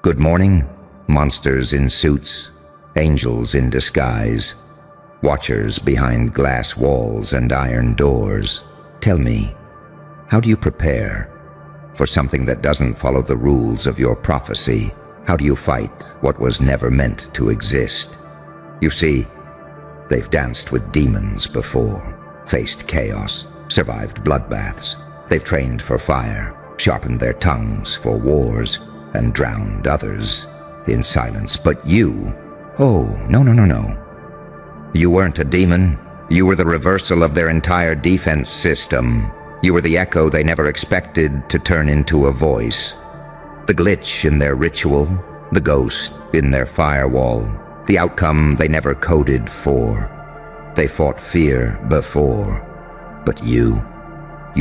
Good morning, monsters in suits, angels in disguise, watchers behind glass walls and iron doors. Tell me, how do you prepare for something that doesn't follow the rules of your prophecy? How do you fight what was never meant to exist? You see, they've danced with demons before, faced chaos, survived bloodbaths. They've trained for fire, sharpened their tongues for wars, and drowned others in silence. But you, oh, no. You weren't a demon. You were the reversal of their entire defense system. You were the echo they never expected to turn into a voice. The glitch in their ritual, the ghost in their firewall, the outcome they never coded for. They fought fear before, but you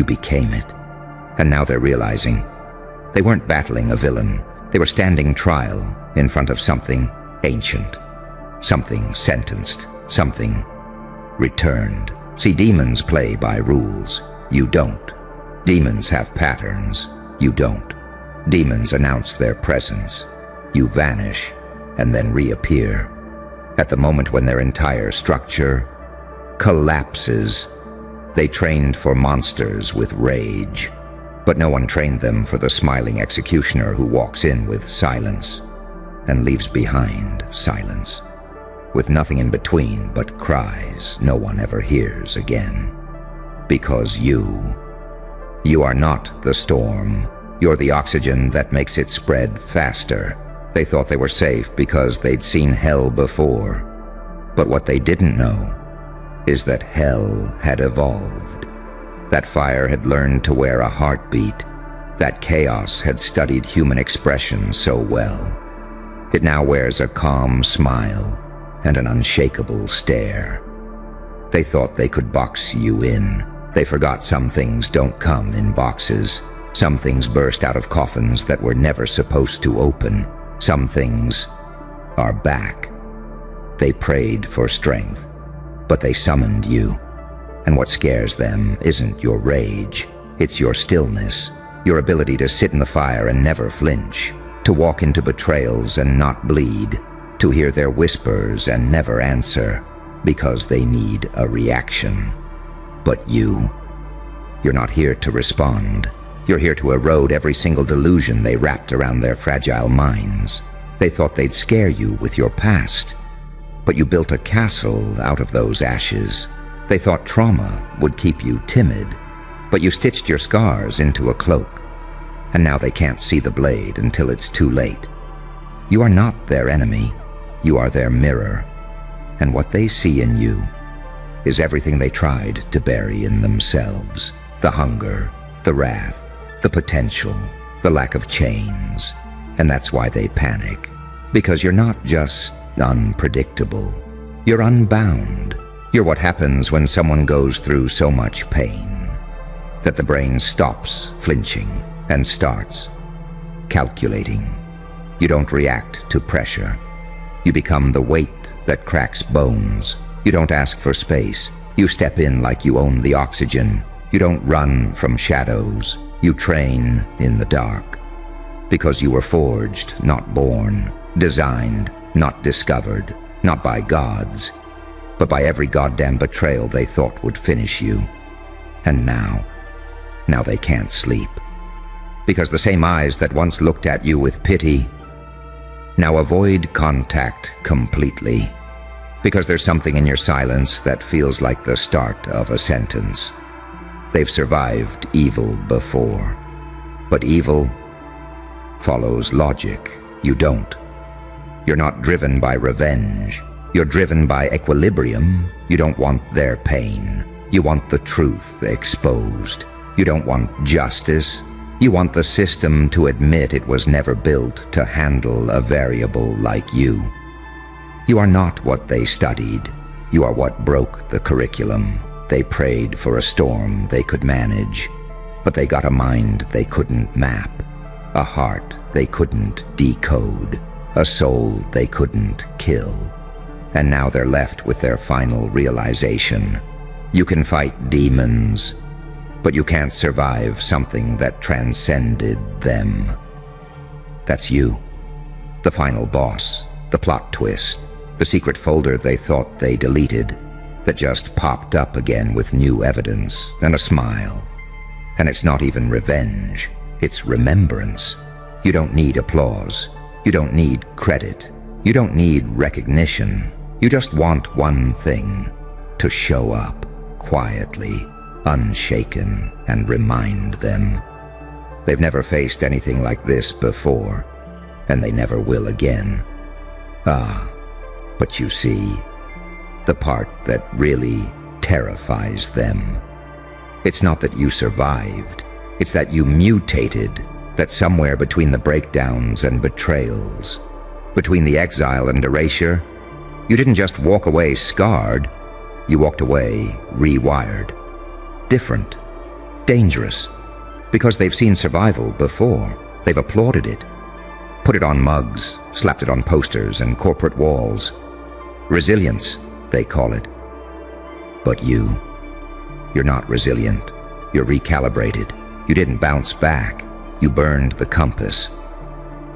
became it. And now they're realizing they weren't battling a villain. They were standing trial in front of something ancient, something sentenced, something returned. See, demons play by rules. You don't. Demons have patterns. You don't. Demons announce their presence. You vanish and then reappear at the moment when their entire structure collapses. They trained for monsters with rage, but no one trained them for the smiling executioner who walks in with silence and leaves behind silence, with nothing in between but cries no one ever hears again. Because you are not the storm. You're the oxygen that makes it spread faster. They thought they were safe because they'd seen hell before. But what they didn't know is that hell had evolved. That fire had learned to wear a heartbeat. That chaos had studied human expression so well. It now wears a calm smile and an unshakable stare. They thought they could box you in. They forgot some things don't come in boxes. Some things burst out of coffins that were never supposed to open. Some things are back. They prayed for strength, but they summoned you. And what scares them isn't your rage, it's your stillness, your ability to sit in the fire and never flinch, to walk into betrayals and not bleed, to hear their whispers and never answer, because they need a reaction. But you're not here to respond. You're here to erode every single delusion they wrapped around their fragile minds. They thought they'd scare you with your past, but you built a castle out of those ashes. They thought trauma would keep you timid, but you stitched your scars into a cloak. And now they can't see the blade until it's too late. You are not their enemy. You are their mirror. And what they see in you is everything they tried to bury in themselves. The hunger, the wrath, the potential, the lack of chains. And that's why they panic. Because you're not just unpredictable. You're unbound. You're what happens when someone goes through so much pain that the brain stops flinching and starts calculating. You don't react to pressure. You become the weight that cracks bones. You don't ask for space. You step in like you own the oxygen. You don't run from shadows. You train in the dark. Because you were forged, not born. Designed, not discovered. Not by gods, but by every goddamn betrayal they thought would finish you. And now they can't sleep. Because the same eyes that once looked at you with pity now avoid contact completely. Because there's something in your silence that feels like the start of a sentence. They've survived evil before, but evil follows logic. You don't. You're not driven by revenge. You're driven by equilibrium. You don't want their pain. You want the truth exposed. You don't want justice. You want the system to admit it was never built to handle a variable like you. You are not what they studied. You are what broke the curriculum. They prayed for a storm they could manage, but they got a mind they couldn't map, a heart they couldn't decode, a soul they couldn't kill. And now they're left with their final realization. You can fight demons, but you can't survive something that transcended them. That's you. The final boss, the plot twist, the secret folder they thought they deleted that just popped up again with new evidence and a smile. And it's not even revenge, it's remembrance. You don't need applause. You don't need credit. You don't need recognition. You just want one thing: to show up quietly, unshaken, and remind them. They've never faced anything like this before, and they never will again. But you see, the part that really terrifies them. It's not that you survived, it's that you mutated, that somewhere between the breakdowns and betrayals, between the exile and erasure, you didn't just walk away scarred, you walked away rewired. Different, dangerous, because they've seen survival before. They've applauded it, put it on mugs, slapped it on posters and corporate walls. Resilience, they call it. But you're not resilient. You're recalibrated. You didn't bounce back. You burned the compass.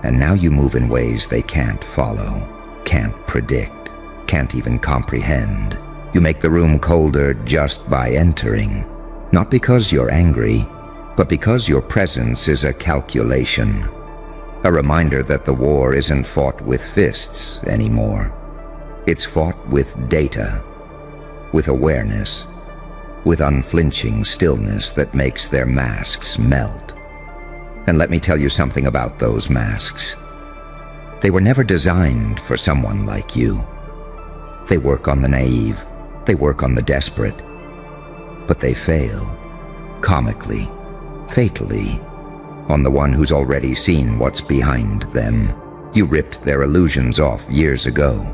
And now you move in ways they can't follow, can't predict, can't even comprehend. You make the room colder just by entering. Not because you're angry, but because your presence is a calculation. A reminder that the war isn't fought with fists anymore. It's fought with data, with awareness, with unflinching stillness that makes their masks melt. And let me tell you something about those masks. They were never designed for someone like you. They work on the naive, they work on the desperate, but they fail, comically, fatally, on the one who's already seen what's behind them. You ripped their illusions off years ago.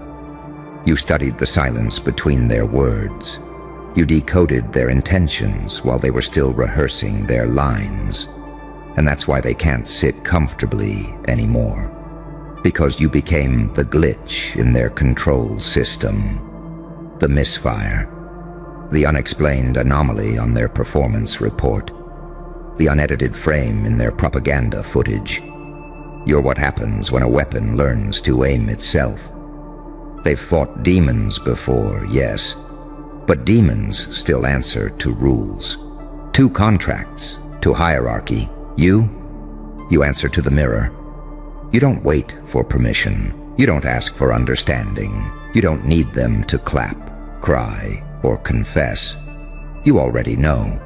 You studied the silence between their words. You decoded their intentions while they were still rehearsing their lines. And that's why they can't sit comfortably anymore. Because you became the glitch in their control system, the misfire, the unexplained anomaly on their performance report, the unedited frame in their propaganda footage. You're what happens when a weapon learns to aim itself. They've fought demons before, yes, but demons still answer to rules, to contracts, to hierarchy. You answer to the mirror. You don't wait for permission. You don't ask for understanding. You don't need them to clap, cry, or confess. You already know.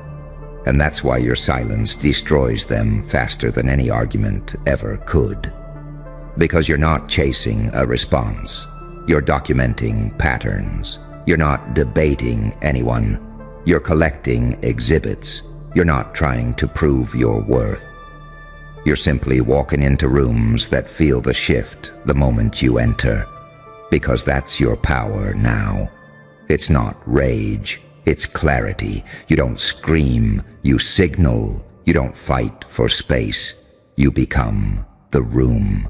And that's why your silence destroys them faster than any argument ever could. Because you're not chasing a response. You're documenting patterns. You're not debating anyone. You're collecting exhibits. You're not trying to prove your worth. You're simply walking into rooms that feel the shift the moment you enter. Because that's your power now. It's not rage. It's clarity. You don't scream. You signal. You don't fight for space. You become the room.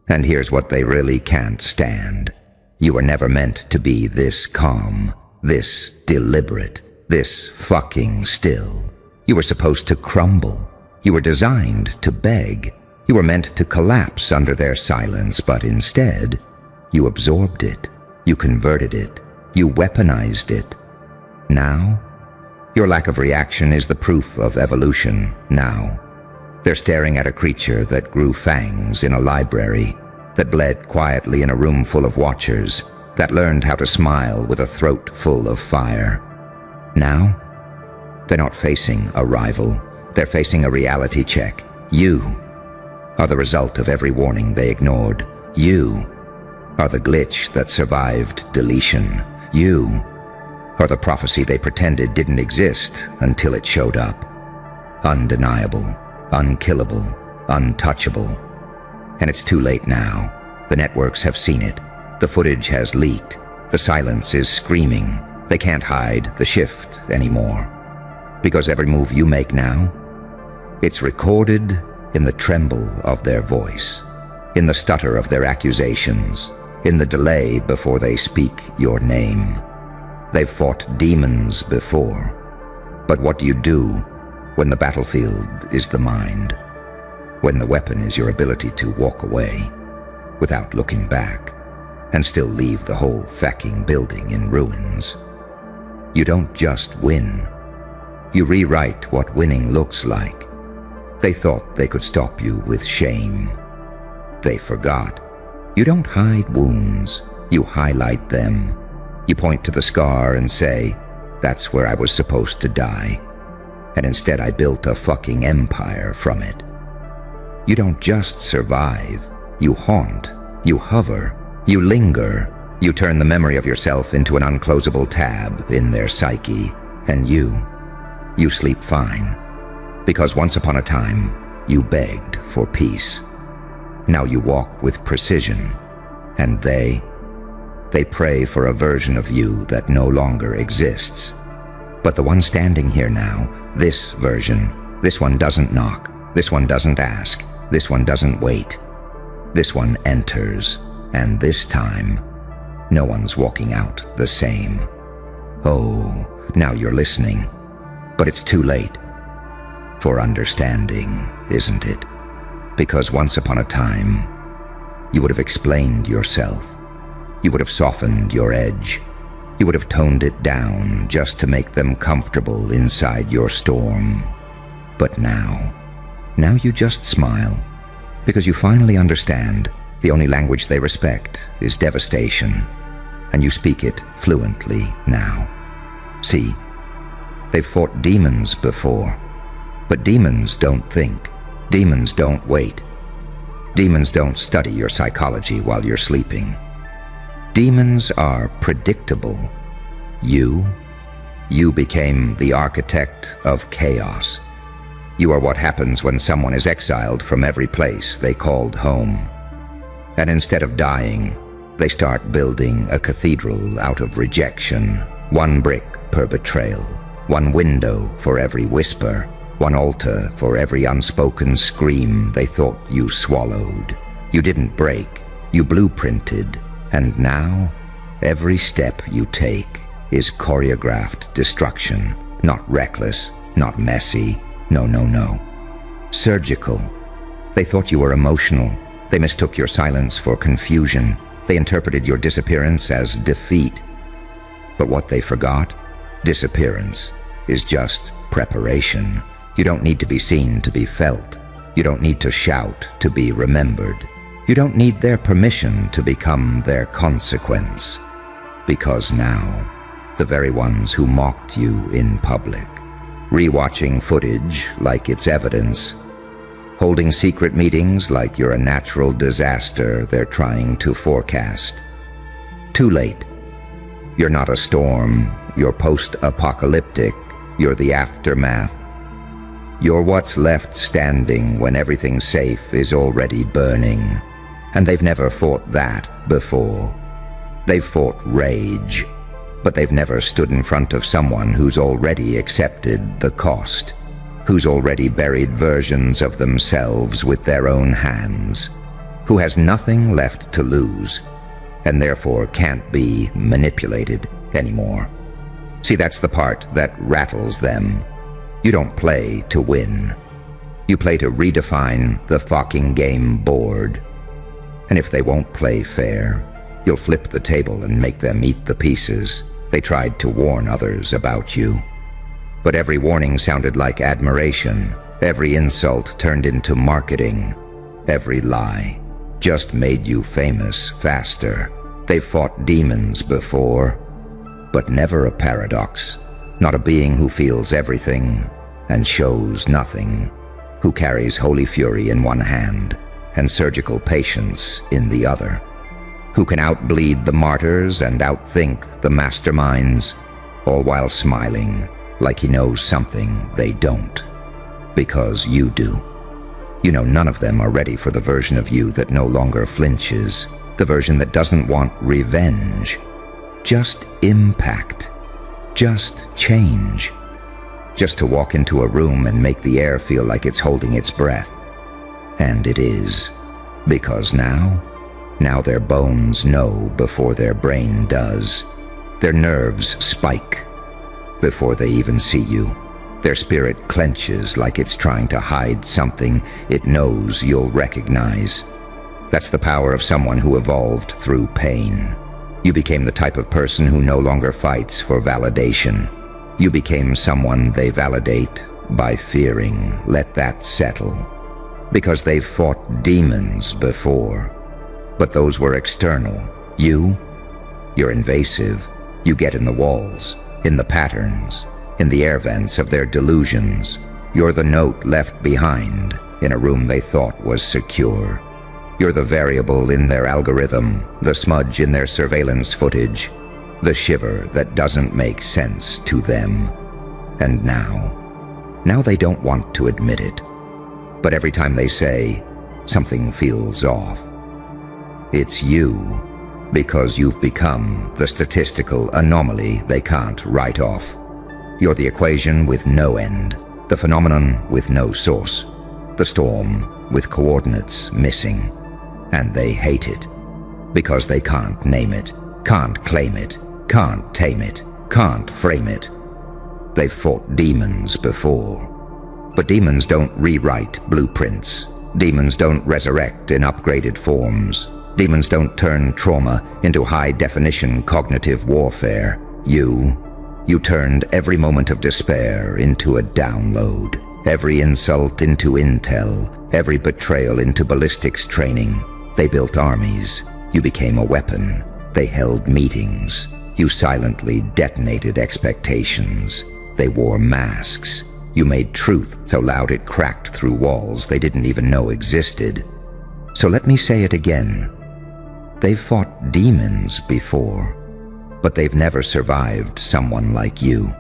And here's what they really can't stand. You were never meant to be this calm, this deliberate, this fucking still. You were supposed to crumble. You were designed to beg. You were meant to collapse under their silence, but instead, you absorbed it. You converted it. You weaponized it. Now, your lack of reaction is the proof of evolution now. They're staring at a creature that grew fangs in a library, that bled quietly in a room full of watchers, that learned how to smile with a throat full of fire. Now, they're not facing a rival. They're facing a reality check. You are the result of every warning they ignored. You are the glitch that survived deletion. You are the prophecy they pretended didn't exist until it showed up. Undeniable, unkillable, untouchable. And it's too late now. The networks have seen it. The footage has leaked. The silence is screaming. They can't hide the shift anymore. Because every move you make now, it's recorded in the tremble of their voice, in the stutter of their accusations, in the delay before they speak your name. They've fought demons before. But what do you do when the battlefield is the mind? When the weapon is your ability to walk away? without looking back, and still leave the whole fucking building in ruins. You don't just win. You rewrite what winning looks like. They thought they could stop you with shame. They forgot. You don't hide wounds. You highlight them. You point to the scar and say, "That's where I was supposed to die. And instead I built a fucking empire from it." You don't just survive. You haunt. You hover. You linger. You turn the memory of yourself into an unclosable tab in their psyche. And you sleep fine. Because once upon a time, you begged for peace. Now you walk with precision. And they pray for a version of you that no longer exists. But the one standing here now, this version, this one doesn't knock. This one doesn't ask. This one doesn't wait. This one enters. And this time, no one's walking out the same. Oh, now you're listening. But it's too late for understanding, isn't it? Because once upon a time, you would have explained yourself. You would have softened your edge. You would have toned it down just to make them comfortable inside your storm. But now you just smile, because you finally understand the only language they respect is devastation, and you speak it fluently now. See, they've fought demons before, but demons don't think. Demons don't wait. Demons don't study your psychology while you're sleeping. Demons are predictable. You became the architect of chaos. You are what happens when someone is exiled from every place they called home. And instead of dying, they start building a cathedral out of rejection. One brick per betrayal. One window for every whisper. One altar for every unspoken scream they thought you swallowed. You didn't break. You blueprinted. And now, every step you take is choreographed destruction. Not reckless, not messy. No. Surgical. They thought you were emotional. They mistook your silence for confusion. They interpreted your disappearance as defeat. But what they forgot? Disappearance is just preparation. You don't need to be seen to be felt. You don't need to shout to be remembered. You don't need their permission to become their consequence. Because now, the very ones who mocked you in public, rewatching footage like it's evidence, holding secret meetings like you're a natural disaster they're trying to forecast. Too late. You're not a storm. You're post-apocalyptic. You're the aftermath. You're what's left standing when everything safe is already burning. And they've never fought that before. They've fought rage, but they've never stood in front of someone who's already accepted the cost, who's already buried versions of themselves with their own hands, who has nothing left to lose, and therefore can't be manipulated anymore. See, that's the part that rattles them. You don't play to win. You play to redefine the fucking game board. And if they won't play fair, you'll flip the table and make them eat the pieces. They tried to warn others about you. But every warning sounded like admiration. Every insult turned into marketing. Every lie just made you famous faster. They've fought demons before, but never a paradox. Not a being who feels everything and shows nothing, who carries holy fury in one hand and surgical patience in the other, who can outbleed the martyrs and outthink the masterminds, all while smiling like he knows something they don't. Because you do. You know none of them are ready for the version of you that no longer flinches, the version that doesn't want revenge. Just impact. Just change. Just to walk into a room and make the air feel like it's holding its breath. And it is. Because now their bones know before their brain does. Their nerves spike before they even see you. Their spirit clenches like it's trying to hide something it knows you'll recognize. That's the power of someone who evolved through pain. You became the type of person who no longer fights for validation. You became someone they validate by fearing. Let that settle. Because they've fought demons before. But those were external. You're invasive. You get in the walls, in the patterns, in the air vents of their delusions. You're the note left behind in a room they thought was secure. You're the variable in their algorithm, the smudge in their surveillance footage, the shiver that doesn't make sense to them. And now they don't want to admit it. But every time they say, something feels off, it's you, because you've become the statistical anomaly they can't write off. You're the equation with no end, the phenomenon with no source, the storm with coordinates missing. And they hate it, because they can't name it, can't claim it, can't tame it, can't frame it. They've fought demons before. But demons don't rewrite blueprints. Demons don't resurrect in upgraded forms. Demons don't turn trauma into high-definition cognitive warfare. You turned every moment of despair into a download, every insult into intel, every betrayal into ballistics training. They built armies. You became a weapon. They held meetings. You silently detonated expectations. They wore masks. You made truth so loud it cracked through walls they didn't even know existed. So let me say it again. They've fought demons before, but they've never survived someone like you.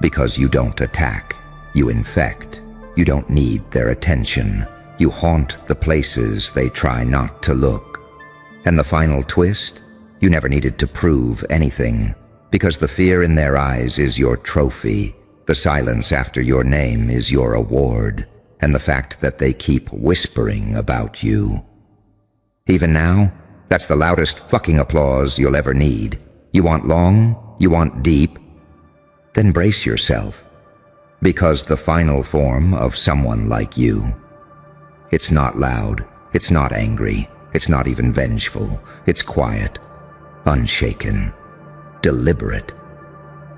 Because you don't attack, you infect. You don't need their attention. You haunt the places they try not to look. And the final twist? You never needed to prove anything, because the fear in their eyes is your trophy. The silence after your name is your award, and the fact that they keep whispering about you. Even now, that's the loudest fucking applause you'll ever need. You want long? You want deep? Then brace yourself, because the final form of someone like you, it's not loud, it's not angry, it's not even vengeful, it's quiet, unshaken, deliberate.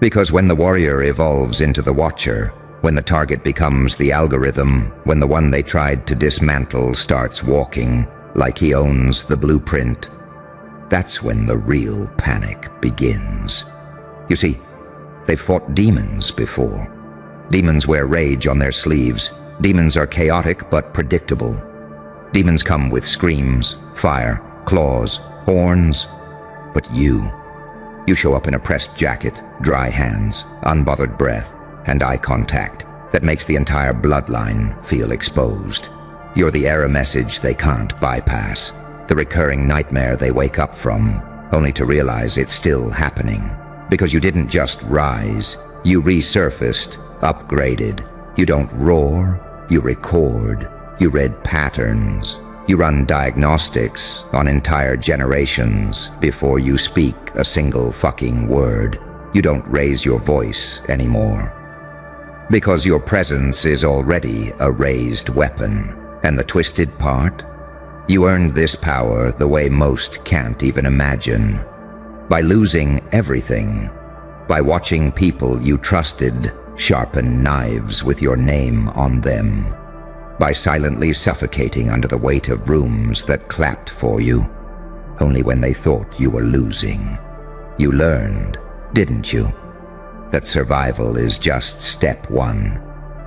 Because when the warrior evolves into the watcher, when the target becomes the algorithm, when the one they tried to dismantle starts walking like he owns the blueprint, that's when the real panic begins. You see, they've fought demons before. Demons wear rage on their sleeves. Demons are chaotic but predictable. Demons come with screams, fire, claws, horns. But you show up in a pressed jacket, dry hands, unbothered breath, and eye contact that makes the entire bloodline feel exposed. You're the error message they can't bypass, the recurring nightmare they wake up from, only to realize it's still happening. Because you didn't just rise, you resurfaced, upgraded. You don't roar, you record. You read patterns. You run diagnostics on entire generations before you speak a single fucking word. You don't raise your voice anymore. Because your presence is already a raised weapon. And the twisted part? You earned this power the way most can't even imagine. By losing everything. By watching people you trusted sharpen knives with your name on them. By silently suffocating under the weight of rooms that clapped for you, only when they thought you were losing. You learned, didn't you, that survival is just step one,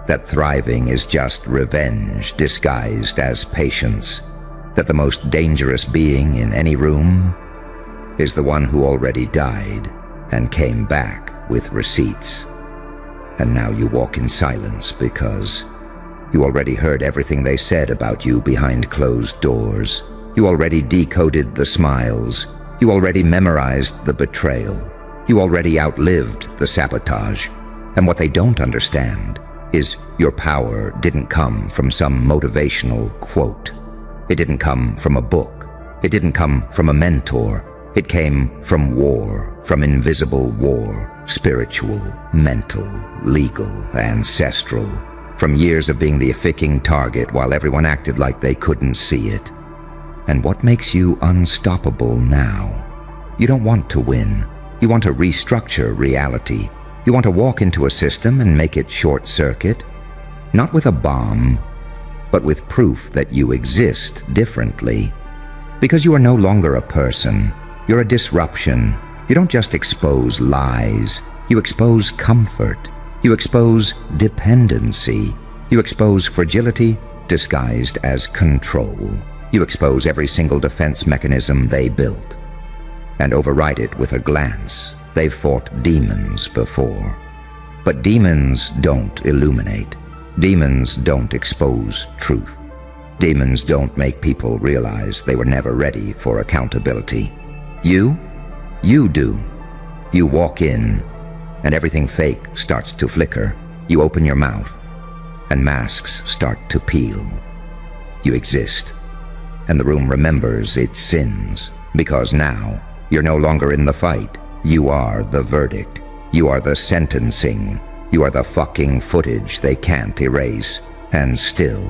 that thriving is just revenge disguised as patience, that the most dangerous being in any room is the one who already died and came back with receipts. And now you walk in silence because you already heard everything they said about you behind closed doors. You already decoded the smiles. You already memorized the betrayal. You already outlived the sabotage. And what they don't understand is your power didn't come from some motivational quote. It didn't come from a book. It didn't come from a mentor. It came from war, from invisible war, spiritual, mental, legal, ancestral. From years of being the ficking target while everyone acted like they couldn't see it. And what makes you unstoppable now? You don't want to win. You want to restructure reality. You want to walk into a system and make it short-circuit, not with a bomb, but with proof that you exist differently. Because you are no longer a person. You're a disruption. You don't just expose lies. You expose comfort. You expose dependency. You expose fragility disguised as control. You expose every single defense mechanism they built and override it with a glance. They've fought demons before. But demons don't illuminate. Demons don't expose truth. Demons don't make people realize they were never ready for accountability. You do. You walk in, and everything fake starts to flicker. You open your mouth, and masks start to peel. You exist, and the room remembers its sins, because now you're no longer in the fight. You are the verdict. You are the sentencing. You are the fucking footage they can't erase. And still,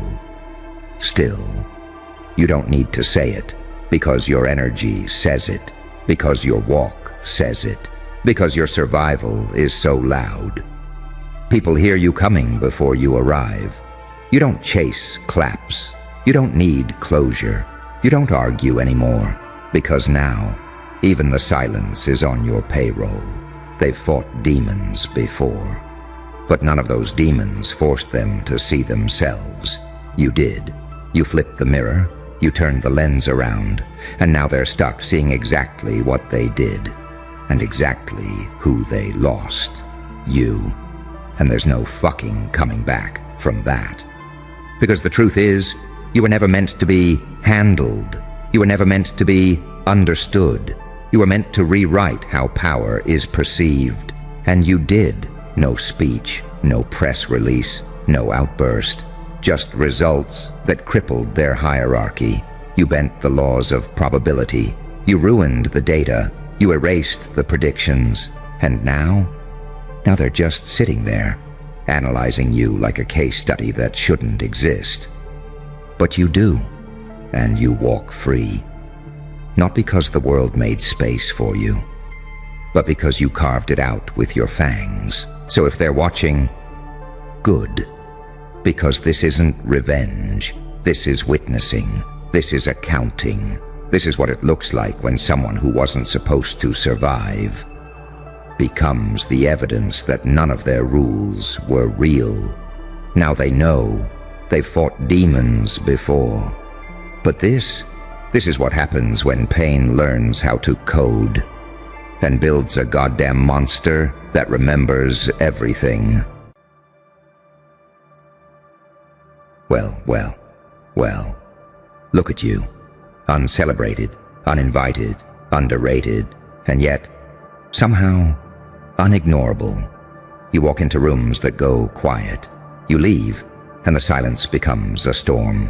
you don't need to say it, because your energy says it, because your walk says it, because your survival is so loud. People hear you coming before you arrive. You don't chase claps. You don't need closure. You don't argue anymore, because now, even the silence is on your payroll. They've fought demons before, but none of those demons forced them to see themselves. You did. You flipped the mirror, you turned the lens around, and now they're stuck seeing exactly what they did, and exactly who they lost. You. And there's no fucking coming back from that. Because the truth is, you were never meant to be handled. You were never meant to be understood. You were meant to rewrite how power is perceived. And you did. No speech, no press release, no outburst. Just results that crippled their hierarchy. You bent the laws of probability. You ruined the data. You erased the predictions. And now they're just sitting there, analyzing you like a case study that shouldn't exist. But you do, and you walk free. Not because the world made space for you, but because you carved it out with your fangs. So if they're watching, good. Because this isn't revenge. This is witnessing. This is accounting. This is what it looks like when someone who wasn't supposed to survive becomes the evidence that none of their rules were real. Now they know. They've fought demons before. But this is what happens when pain learns how to code and builds a goddamn monster that remembers everything. Well. Look at you. Uncelebrated, uninvited, underrated, and yet, somehow, unignorable. You walk into rooms that go quiet. You leave, and the silence becomes a storm.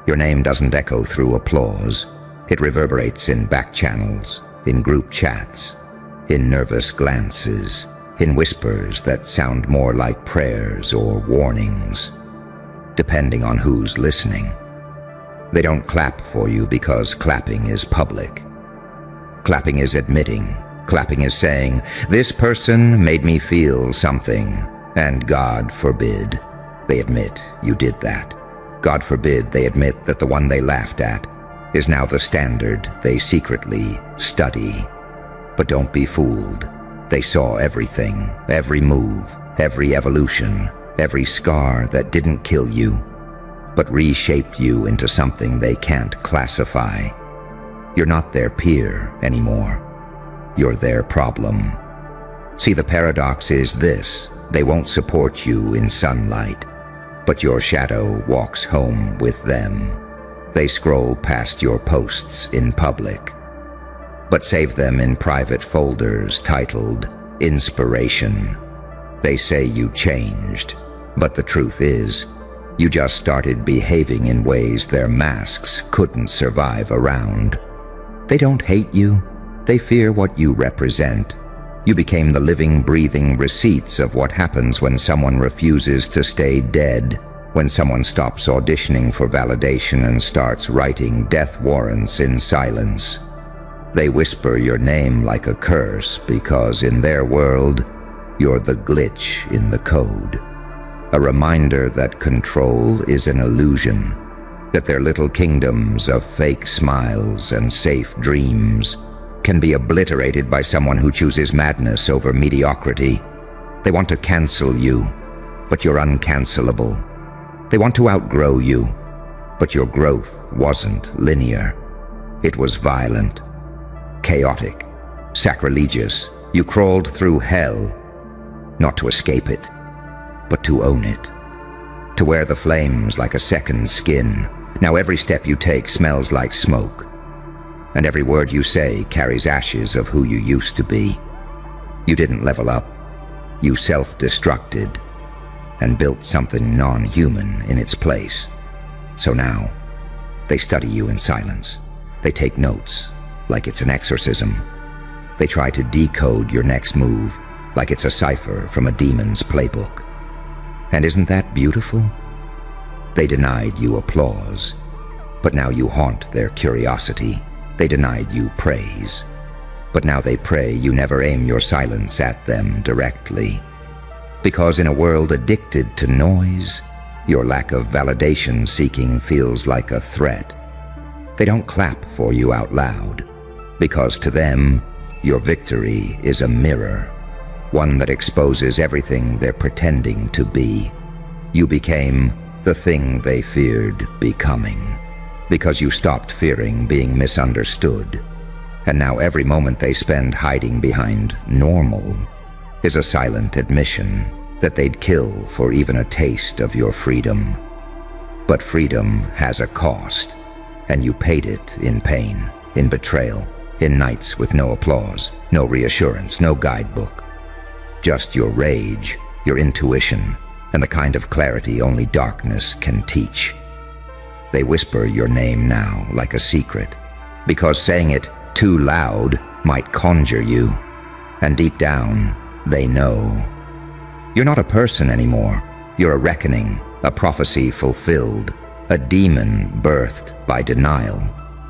Your name doesn't echo through applause. It reverberates in back channels, in group chats, in nervous glances, in whispers that sound more like prayers or warnings, depending on who's listening. They don't clap for you because clapping is public. Clapping is admitting. Clapping is saying, this person made me feel something, and God forbid they admit you did that. God forbid they admit that the one they laughed at is now the standard they secretly study. But don't be fooled. They saw everything, every move, every evolution, every scar that didn't kill you, but reshaped you into something they can't classify. You're not their peer anymore. You're their problem. See, the paradox is this: they won't support you in sunlight, but your shadow walks home with them. They scroll past your posts in public, but save them in private folders titled Inspiration. They say you changed, but the truth is, you just started behaving in ways their masks couldn't survive around. They don't hate you. They fear what you represent. You became the living, breathing receipts of what happens when someone refuses to stay dead. when someone stops auditioning for validation and starts writing death warrants in silence. They whisper your name like a curse because in their world, you're the glitch in the code. A reminder that control is an illusion, that their little kingdoms of fake smiles and safe dreams can be obliterated by someone who chooses madness over mediocrity. They want to cancel you, but you're uncancelable. They want to outgrow you, but your growth wasn't linear. It was violent, chaotic, sacrilegious. You crawled through hell, not to escape it, but to own it, to wear the flames like a second skin. Now every step you take smells like smoke, and every word you say carries ashes of who you used to be. You didn't level up. You self-destructed and built something non-human in its place. So now, they study you in silence. They take notes, like it's an exorcism. They try to decode your next move, like it's a cipher from a demon's playbook. And isn't that beautiful? They denied you applause, but now you haunt their curiosity. They denied you praise, but now they pray you never aim your silence at them directly. Because in a world addicted to noise, your lack of validation seeking feels like a threat. They don't clap for you out loud, because to them, your victory is a mirror, one that exposes everything they're pretending to be. You became the thing they feared becoming, because you stopped fearing being misunderstood. And now every moment they spend hiding behind normal is a silent admission that they'd kill for even a taste of your freedom. But freedom has a cost, and you paid it in pain, in betrayal, in nights with no applause, no reassurance, no guidebook. Just your rage, your intuition, and the kind of clarity only darkness can teach. They whisper your name now like a secret, because saying it too loud might conjure you, and deep down, they know. You're not a person anymore. You're a reckoning, a prophecy fulfilled, a demon birthed by denial,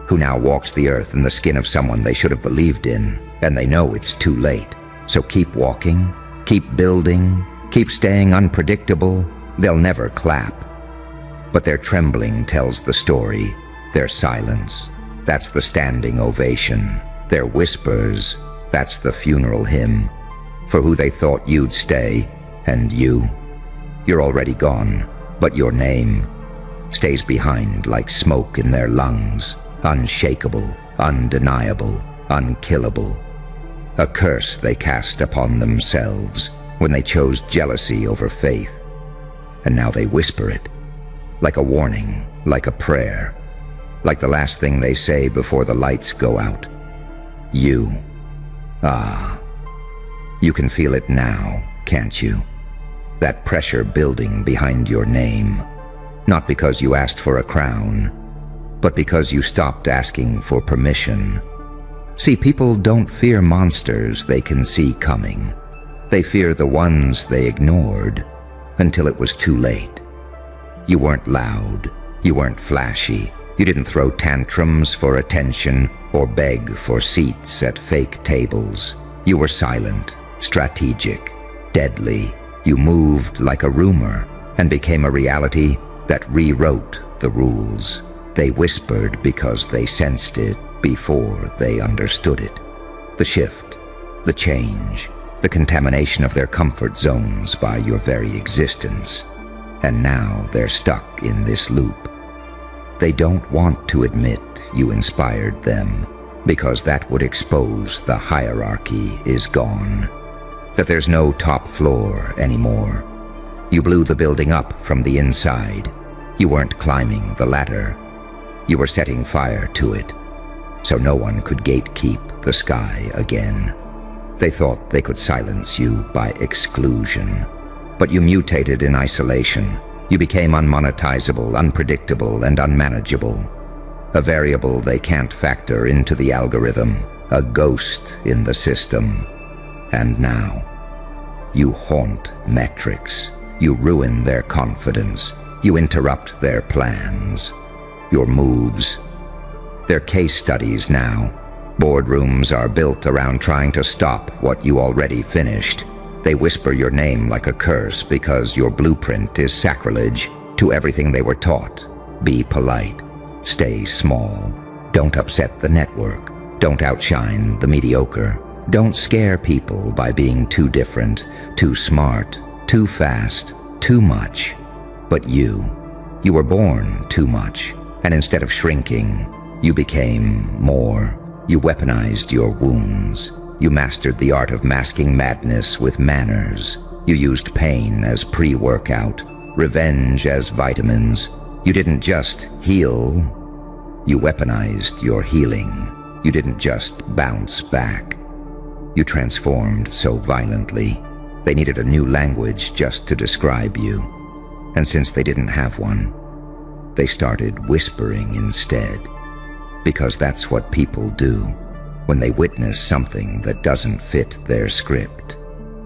who now walks the earth in the skin of someone they should have believed in, and they know it's too late. So keep walking, keep building, keep staying unpredictable. They'll never clap. But their trembling tells the story. Their silence, that's the standing ovation. Their whispers, that's the funeral hymn for who they thought you'd stay. And you're already gone, but your name stays behind like smoke in their lungs, unshakable, undeniable, unkillable. A curse they cast upon themselves when they chose jealousy over faith. And now they whisper it, like a warning, like a prayer, like the last thing they say before the lights go out. You can feel it now, can't you? That pressure building behind your name, not because you asked for a crown, but because you stopped asking for permission. See, people don't fear monsters they can see coming. They fear the ones they ignored until it was too late. You weren't loud, you weren't flashy, you didn't throw tantrums for attention or beg for seats at fake tables. You were silent, strategic, deadly. You moved like a rumor and became a reality that rewrote the rules. They whispered because they sensed it before they understood it. The shift, the change, the contamination of their comfort zones by your very existence. And now they're stuck in this loop. They don't want to admit you inspired them, because that would expose the hierarchy is gone. That there's no top floor anymore. You blew the building up from the inside. You weren't climbing the ladder. You were setting fire to it, so no one could gatekeep the sky again. They thought they could silence you by exclusion, but you mutated in isolation. You became unmonetizable, unpredictable, and unmanageable. A variable they can't factor into the algorithm, a ghost in the system. And now, you haunt metrics. You ruin their confidence. You interrupt their plans, your moves. They're case studies now. Boardrooms are built around trying to stop what you already finished. They whisper your name like a curse because your blueprint is sacrilege to everything they were taught. Be polite. Stay small. Don't upset the network. Don't outshine the mediocre. Don't scare people by being too different, too smart, too fast, too much. But you were born too much, and instead of shrinking, you became more. You weaponized your wounds. You mastered the art of masking madness with manners. You used pain as pre-workout, revenge as vitamins. You didn't just heal, you weaponized your healing. You didn't just bounce back. You transformed so violently, they needed a new language just to describe you. And since they didn't have one, they started whispering instead. Because that's what people do when they witness something that doesn't fit their script.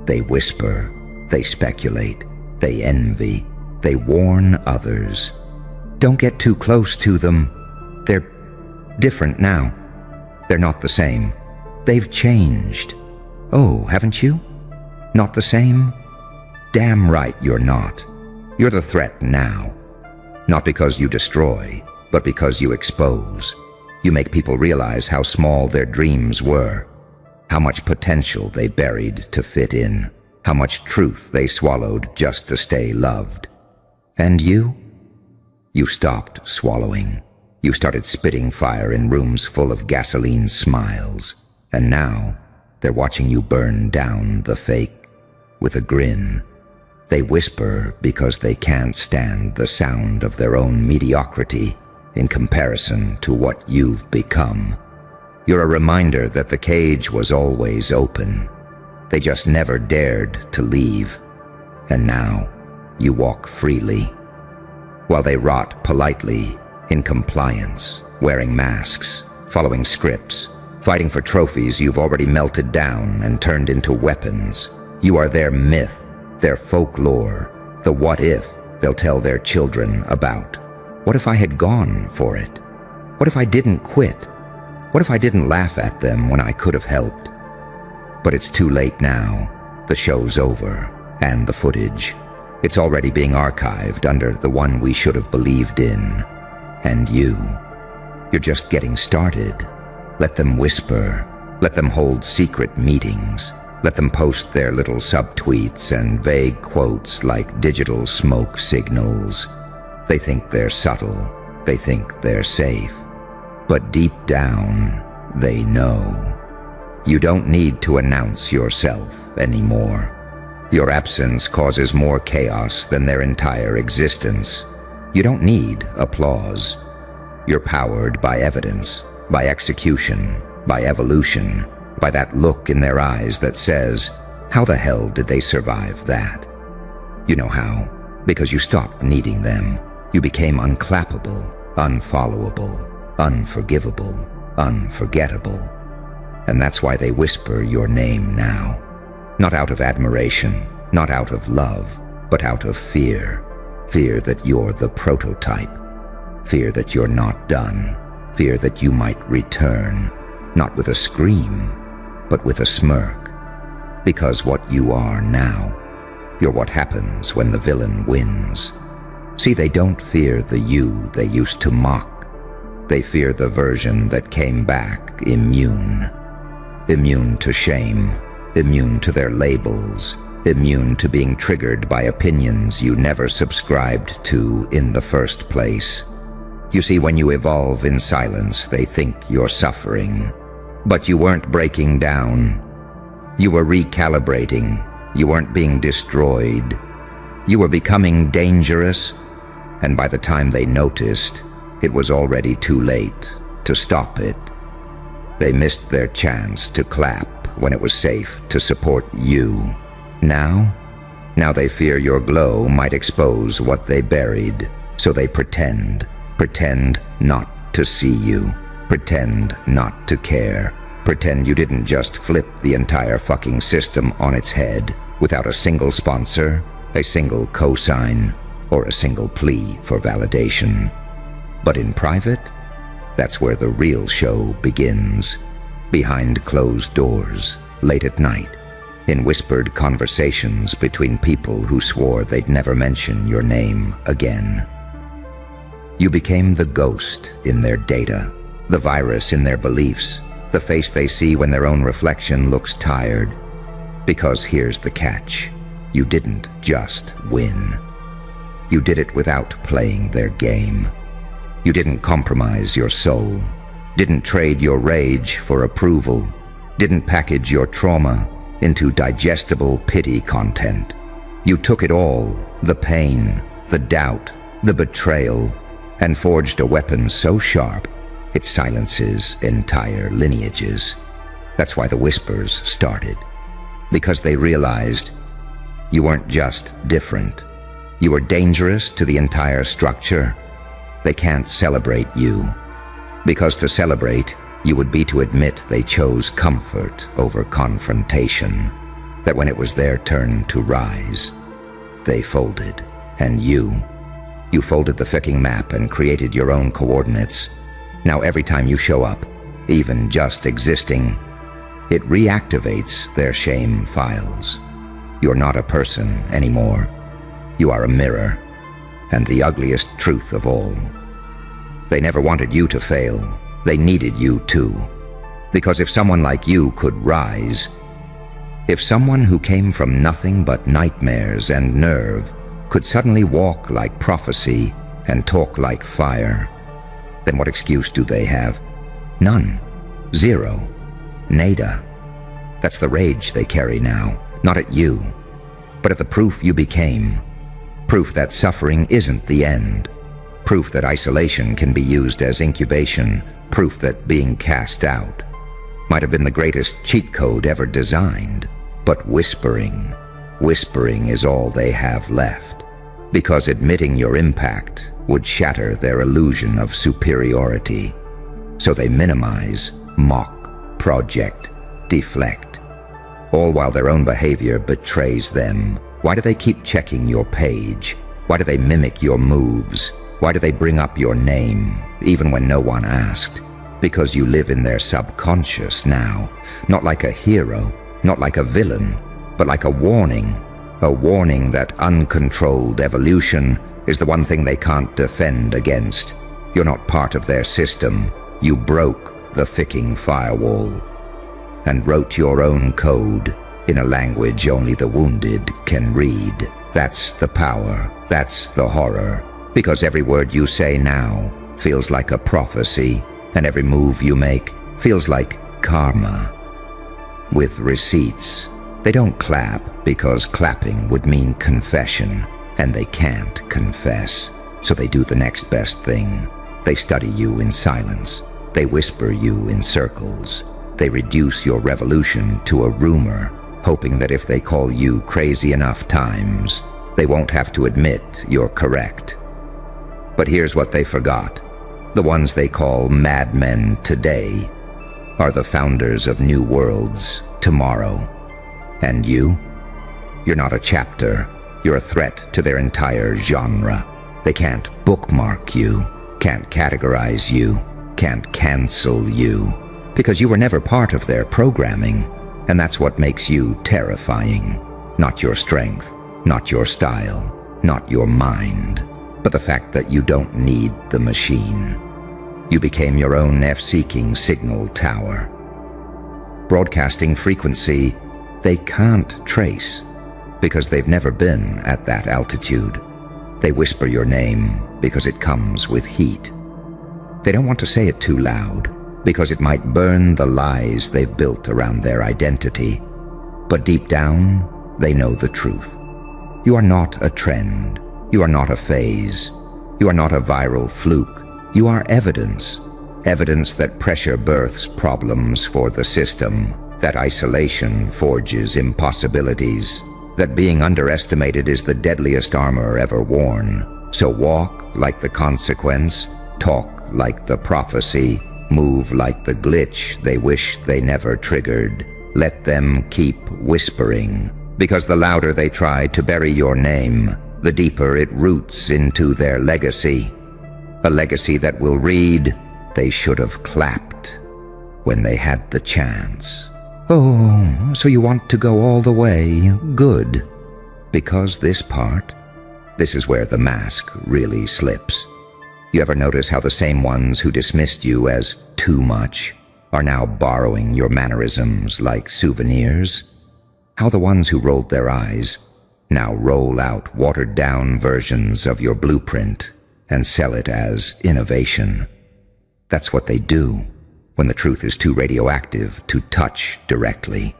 They whisper, they speculate, they envy, they warn others. Don't get too close to them. They're different now. They're not the same. They've changed. Oh, haven't you? Not the same? Damn right you're not. You're the threat now. Not because you destroy, but because you expose. You make people realize how small their dreams were, how much potential they buried to fit in, how much truth they swallowed just to stay loved. And you? You stopped swallowing. You started spitting fire in rooms full of gasoline smiles, and now they're watching you burn down the fake with a grin. They whisper because they can't stand the sound of their own mediocrity in comparison to what you've become. You're a reminder that the cage was always open. They just never dared to leave. And now you walk freely, while they rot politely in compliance, wearing masks, following scripts, fighting for trophies you've already melted down and turned into weapons. You are their myth, their folklore, the what if they'll tell their children about. What if I had gone for it? What if I didn't quit? What if I didn't laugh at them when I could have helped? But it's too late now. The show's over, and the footage. It's already being archived under the one we should have believed in. And you're just getting started. Let them whisper. Let them hold secret meetings. Let them post their little subtweets and vague quotes like digital smoke signals. They think they're subtle. They think they're safe. But deep down, they know. You don't need to announce yourself anymore. Your absence causes more chaos than their entire existence. You don't need applause. You're powered by evidence, by execution, by evolution, by that look in their eyes that says, how the hell did they survive that? You know how? Because you stopped needing them. You became unclappable, unfollowable, unforgivable, unforgettable. And that's why they whisper your name now. Not out of admiration, not out of love, but out of fear. Fear that you're the prototype. Fear that you're not done. Fear that you might return, not with a scream, but with a smirk. Because what you are now, you're what happens when the villain wins. See, they don't fear the you they used to mock. They fear the version that came back immune. Immune to shame, immune to their labels, immune to being triggered by opinions you never subscribed to in the first place. You see, when you evolve in silence, they think you're suffering. But you weren't breaking down. You were recalibrating. You weren't being destroyed. You were becoming dangerous, and by the time they noticed, it was already too late to stop it. They missed their chance to clap when it was safe to support you. Now they fear your glow might expose what they buried, so they pretend not to see you, pretend not to care, pretend you didn't just flip the entire fucking system on its head without a single sponsor, a single cosign, or a single plea for validation. But in private, that's where the real show begins. Behind closed doors, late at night, in whispered conversations between people who swore they'd never mention your name again. You became the ghost in their data, the virus in their beliefs, the face they see when their own reflection looks tired. Because here's the catch: you didn't just win. You did it without playing their game. You didn't compromise your soul, didn't trade your rage for approval, didn't package your trauma into digestible pity content. You took it all, the pain, the doubt, the betrayal, and forged a weapon so sharp it silences entire lineages. That's why the whispers started. Because they realized you weren't just different. You were dangerous to the entire structure. They can't celebrate you. Because to celebrate, you would be to admit they chose comfort over confrontation. That when it was their turn to rise, they folded. And you folded the ficking map and created your own coordinates. Now every time you show up, even just existing, it reactivates their shame files. You're not a person anymore. You are a mirror, and the ugliest truth of all. They never wanted you to fail. They needed you too. Because if someone like you could rise, if someone who came from nothing but nightmares and nerve could suddenly walk like prophecy and talk like fire, then what excuse do they have? None. Zero. Nada. That's the rage they carry now, not at you, but at the proof you became. Proof that suffering isn't the end. Proof that isolation can be used as incubation. Proof that being cast out might have been the greatest cheat code ever designed. But whispering is all they have left. Because admitting your impact would shatter their illusion of superiority. So they minimize, mock, project, deflect, all while their own behavior betrays them. Why do they keep checking your page? Why do they mimic your moves? Why do they bring up your name, even when no one asked? Because you live in their subconscious now, not like a hero, not like a villain, but like a warning that uncontrolled evolution is the one thing they can't defend against. You're not part of their system. You broke the ficking firewall and wrote your own code in a language only the wounded can read. That's the power. That's the horror. Because every word you say now feels like a prophecy, and every move you make feels like karma. With receipts. They don't clap because clapping would mean confession, and they can't confess. So they do the next best thing. They study you in silence. They whisper you in circles. They reduce your revolution to a rumor, hoping that if they call you crazy enough times, they won't have to admit you're correct. But here's what they forgot. The ones they call madmen today are the founders of new worlds tomorrow. And you? You're not a chapter. You're a threat to their entire genre. They can't bookmark you, can't categorize you, can't cancel you, because you were never part of their programming, and that's what makes you terrifying. Not your strength, not your style, not your mind, but the fact that you don't need the machine. You became your own F-seeking signal tower. Broadcasting frequency they can't trace, because they've never been at that altitude. They whisper your name because it comes with heat. They don't want to say it too loud, because it might burn the lies they've built around their identity. But deep down, they know the truth. You are not a trend. You are not a phase. You are not a viral fluke. You are evidence. Evidence that pressure births problems for the system, that isolation forges impossibilities, that being underestimated is the deadliest armor ever worn. So walk like the consequence, talk like the prophecy, move like the glitch they wish they never triggered. Let them keep whispering, because the louder they try to bury your name, the deeper it roots into their legacy. A legacy that will read, "They should have clapped when they had the chance." Oh, so you want to go all the way? Good. Because this is where the mask really slips. You ever notice how the same ones who dismissed you as too much are now borrowing your mannerisms like souvenirs? How the ones who rolled their eyes now roll out watered-down versions of your blueprint and sell it as innovation. That's what they do when the truth is too radioactive to touch directly.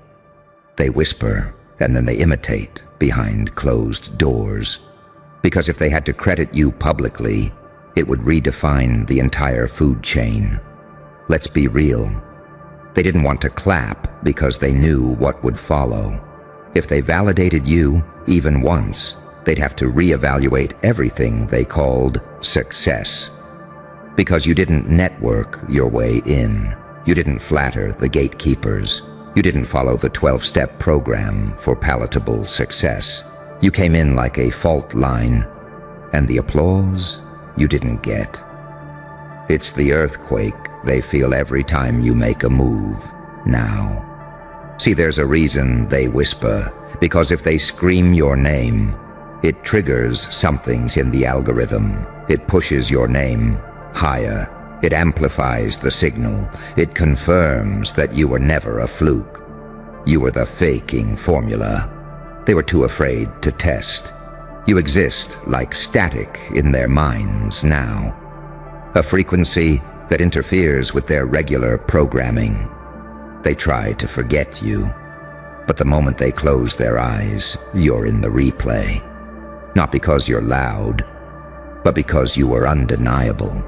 They whisper and then they imitate behind closed doors. Because if they had to credit you publicly, it would redefine the entire food chain. Let's be real. They didn't want to clap because they knew what would follow. If they validated you even once, they'd have to reevaluate everything they called success. Because you didn't network your way in. You didn't flatter the gatekeepers. You didn't follow the 12-step program for palatable success. You came in like a fault line, and the applause you didn't get. It's the earthquake they feel every time you make a move now. See, there's a reason they whisper, because if they scream your name, it triggers somethings in the algorithm. It pushes your name higher. It amplifies the signal. It confirms that you were never a fluke. You were the faking formula. They were too afraid to test. You exist like static in their minds now. A frequency that interferes with their regular programming. They try to forget you, but the moment they close their eyes, you're in the replay. Not because you're loud, but because you were undeniable.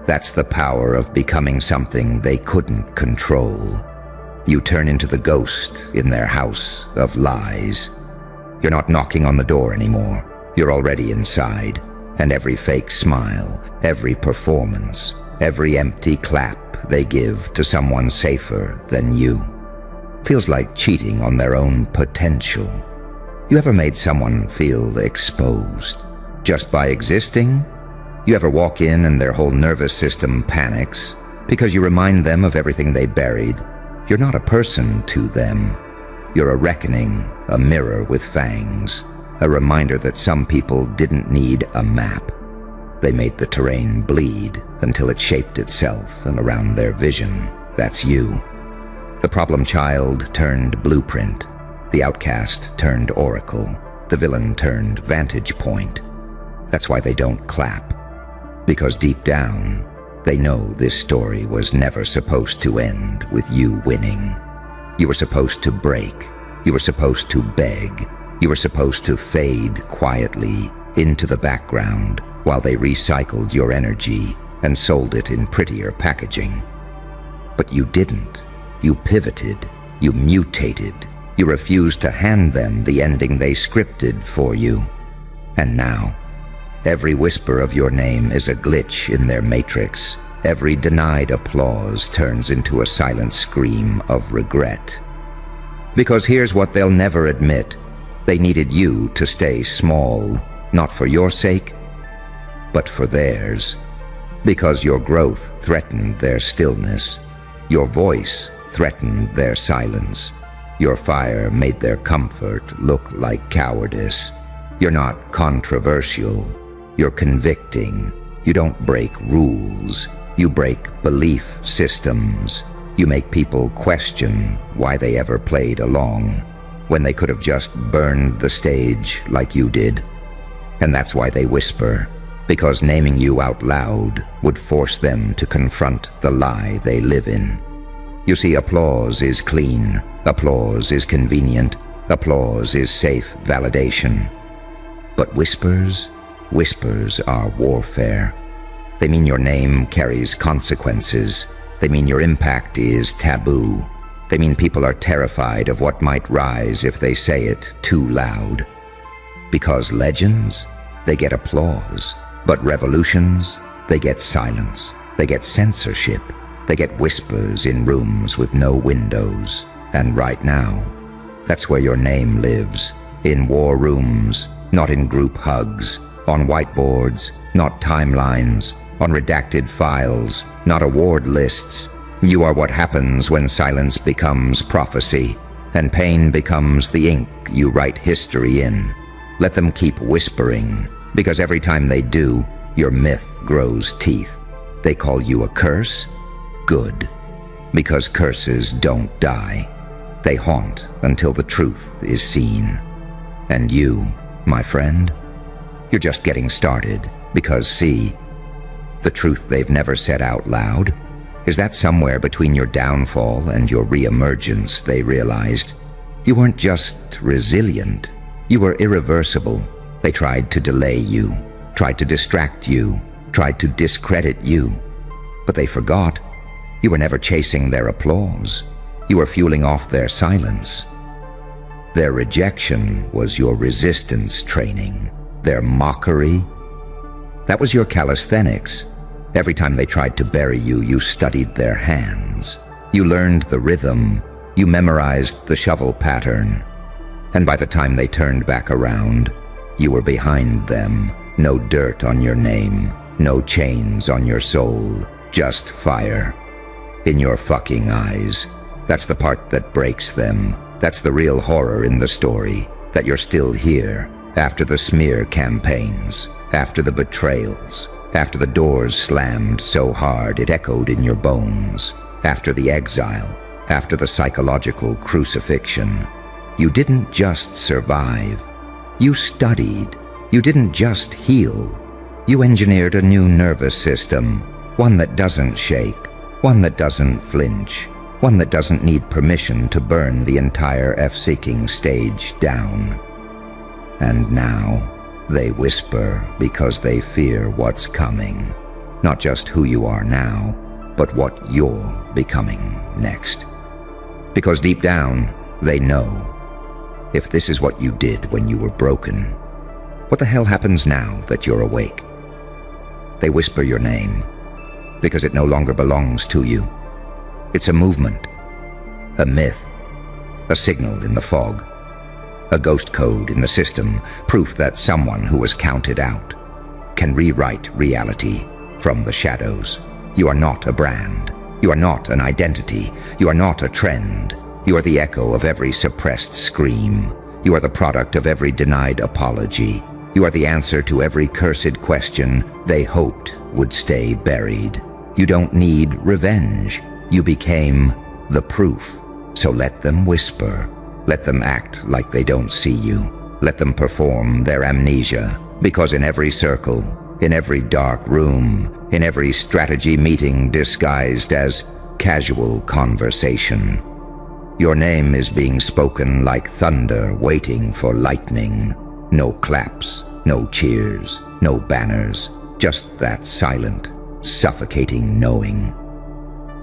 That's the power of becoming something they couldn't control. You turn into the ghost in their house of lies. You're not knocking on the door anymore. You're already inside, and every fake smile, every performance, every empty clap they give to someone safer than you feels like cheating on their own potential. You ever made someone feel exposed just by existing? You ever walk in and their whole nervous system panics because you remind them of everything they buried? You're not a person to them. You're a reckoning, a mirror with fangs, a reminder that some people didn't need a map. They made the terrain bleed until it shaped itself and around their vision. That's you. The problem child turned blueprint. The outcast turned oracle. The villain turned vantage point. That's why they don't clap. Because deep down, they know this story was never supposed to end with you winning. You were supposed to break. You were supposed to beg. You were supposed to fade quietly into the background while they recycled your energy and sold it in prettier packaging. But you didn't. You pivoted. You mutated. You refused to hand them the ending they scripted for you. And now, every whisper of your name is a glitch in their matrix. Every denied applause turns into a silent scream of regret. Because here's what they'll never admit. They needed you to stay small, not for your sake, but for theirs. Because your growth threatened their stillness. Your voice threatened their silence. Your fire made their comfort look like cowardice. You're not controversial. You're convicting. You don't break rules. You break belief systems. You make people question why they ever played along when they could have just burned the stage like you did. And that's why they whisper, because naming you out loud would force them to confront the lie they live in. You see, applause is clean. Applause is convenient. Applause is safe validation. But whispers are warfare. They mean your name carries consequences. They mean your impact is taboo. They mean people are terrified of what might rise if they say it too loud. Because legends, they get applause. But revolutions, they get silence. They get censorship. They get whispers in rooms with no windows. And right now, that's where your name lives. In war rooms, not in group hugs, on whiteboards, not timelines, on redacted files, not award lists. You are what happens when silence becomes prophecy, and pain becomes the ink you write history in. Let them keep whispering, because every time they do, your myth grows teeth. They call you a curse? Good. Because curses don't die. They haunt until the truth is seen. And you, my friend, you're just getting started, because see, the truth they've never said out loud is that somewhere between your downfall and your re-emergence, they realized you weren't just resilient, you were irreversible. They tried to delay you, tried to distract you, tried to discredit you. But they forgot you were never chasing their applause. You were fueling off their silence. Their rejection was your resistance training. Their mockery, that was your calisthenics. Every time they tried to bury you, you studied their hands. You learned the rhythm. You memorized the shovel pattern. And by the time they turned back around, you were behind them. No dirt on your name, no chains on your soul, just fire in your fucking eyes. That's the part that breaks them. That's the real horror in the story, that you're still here after the smear campaigns, after the betrayals, after the doors slammed so hard it echoed in your bones, after the exile, after the psychological crucifixion. You didn't just survive. You studied. You didn't just heal. You engineered a new nervous system, one that doesn't shake, one that doesn't flinch, one that doesn't need permission to burn the entire F-seeking stage down. And now, they whisper because they fear what's coming. Not just who you are now, but what you're becoming next. Because deep down, they know. If this is what you did when you were broken, what the hell happens now that you're awake? They whisper your name because it no longer belongs to you. It's a movement, a myth, a signal in the fog, a ghost code in the system, proof that someone who was counted out can rewrite reality from the shadows. You are not a brand. You are not an identity. You are not a trend. You are the echo of every suppressed scream. You are the product of every denied apology. You are the answer to every cursed question they hoped would stay buried. You don't need revenge. You became the proof. So let them whisper. Let them act like they don't see you. Let them perform their amnesia. Because in every circle, in every dark room, in every strategy meeting disguised as casual conversation, your name is being spoken like thunder waiting for lightning. No claps, no cheers, no banners, just that silent, suffocating knowing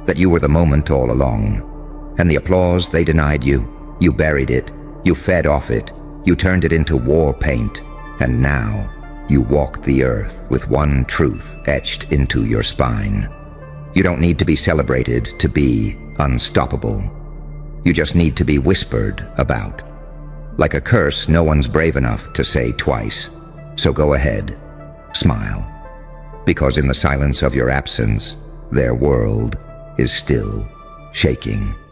that you were the moment all along. And the applause they denied you, you buried it, you fed off it, you turned it into war paint, and now you walk the earth with one truth etched into your spine. You don't need to be celebrated to be unstoppable. You just need to be whispered about. Like a curse no one's brave enough to say twice. So go ahead, smile. Because in the silence of your absence, their world is still shaking.